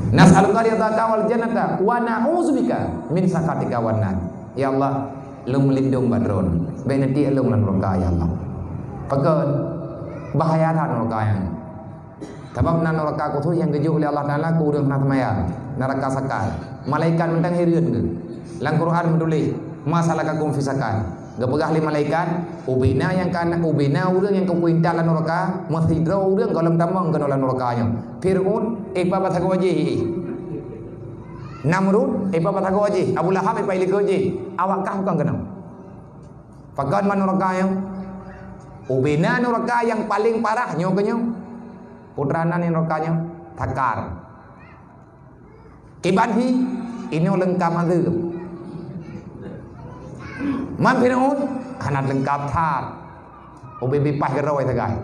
Nas'aluka ridhaka wal jannata wa na'udzubika min sakhatika wan nar. Ya Allah, lung melindung badron. Baik nanti lung lan neraka ya Allah. Pakai bahaya than neraka yang. Sebab nan neraka ku tu yang gejuk oleh Allah Taala ku urang nak maya. Neraka sakal. Malaikat mentang hirian ke. Lang Quran menulis masalah kakum fisakan. Gapegah li malaikat ubina yang kana ubina urang yang kuintal lan neraka, mathidra urang kalau tamang kana lan neraka nya. Fir'aun ipa patha waji. Namrud ipa patha waji. Abu Lahab ipa ili waji. Awak kah bukan kana. Pakat man neraka yang ubina neraka yang paling parah nyo kenyo. Putrana ni neraka nya Takar. Kibanhi ini lengkap azab. Man Fir'aun hanat lengkap thar. Obebi pah geroi tagai.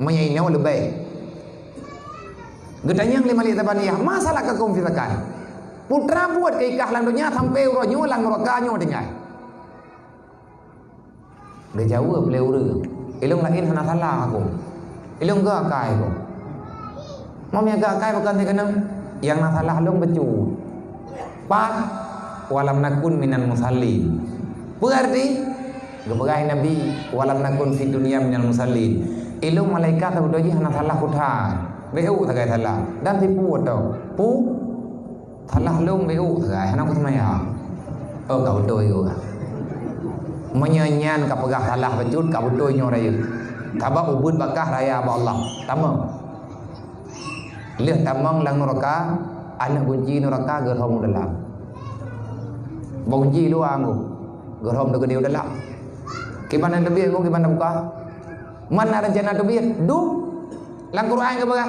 Menyai nyawa lebih. Gedanya yang lima lihat tabaniyah. Masalah kakum fitakan. Putra buat keikah lang dunia sampai uronyo lang neraka-nyo dengai. Dia jawab beliau urang. Ilung lain hana salah aku. Ilung ga kai aku. Mau yang kai bukan kenang. Yang nak salah long becu. Pak walam nakun minan musallin. Berarti gebegai Nabi walam nakun fi dunia minal musallin. Ilung malaikat tabudoji hana salah kutha. Beu tagai salah dan tipu atau pu salah long beu tagai hana kutmaya. Kau doi yo. Menyanyian kapegah salah bejut kau doi nyo raya. Tabak ubud bakah raya ba Allah. Tamang. Lihat tamang lang neraka anak bunci neraka gerhom dalam. Bunci luang ku. Gerhom dekat dia dalam. Gimana tebih ku gimana buka? Mana rencana tebih? Du. Lang Quran ke baga?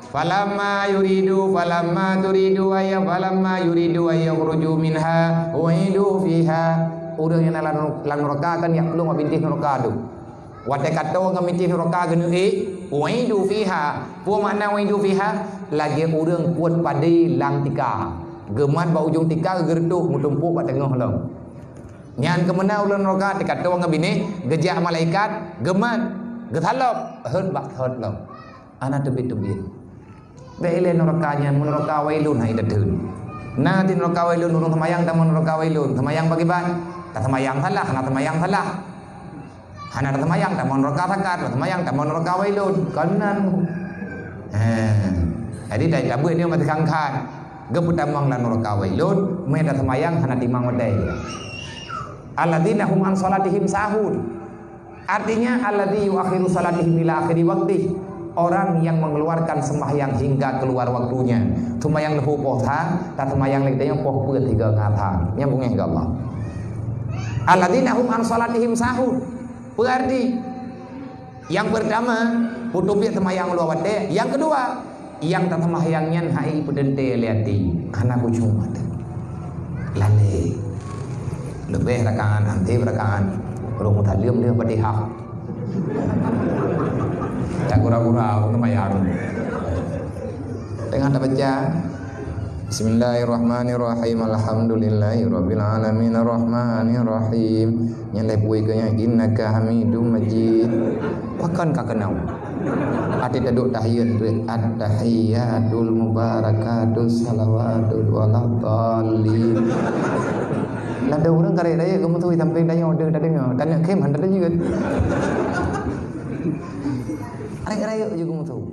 Falamma yuridu falamma turidu ayya falamma yuridu ayyakhruju minha uidu fiha. Urang yang lang neraka kan yak lu ngabintih neraka tu. Wadai kata orang miti neraka genu uidu fiha. Pu makna uidu fiha lagi urang kuat padai lang tika. Geman ba ujung tika gerduh mutumpuk kat tengah long. Nyan kemana ulang neraka dikata orang bini gejak malaikat geman gethalop hot bak hot long. Ana tebit-tebit. Bele neraka nyan neraka wailun hai dadun. Na tin neraka wailun urang semayang tamun neraka wailun. Semayang bagi ban. Tak semayang salah, na semayang salah. Hana tamayang tak mon neraka takar, tamayang tak mon neraka wailun. Kanan. Jadi dai kabut dia mati kangkan. Gebut tamang lan neraka wailun, me tak tamayang hana timang wadai. Alladzina hum an salatihim sahun. Artinya alladzi yuakhiru salatihim ila akhiri waqti. Orang yang mengeluarkan sembahyang hingga keluar waktunya. Tumayang lepu poh tha, tak tumayang lek dayang poh peut tiga ngathang. Nyambung ke Allah. Alladzina hum an salatihim sahun. Berarti yang pertama putubi semayang luar wate, yang kedua yang tak semayangnya hai pedente liati anak cuma lale lebih rakaat nanti rakaat kalau mutalim dia padihah tak gurau-gurau semayang dengan baca Bismillahirrahmanirrahim. Alhamdulillahirabbil alamin arrahmanirrahim. Nyalai puai ke nya innaka hamidum majid. Pakan ka kenau. Ati daduk tahiyat tu at-tahiyatul mubarakatus salawatul waladhdallin. Lada urang karek daya kamu tu sampai daya order dah dengar. Tanya kem hendak juga. Arek-arek je kamu tu.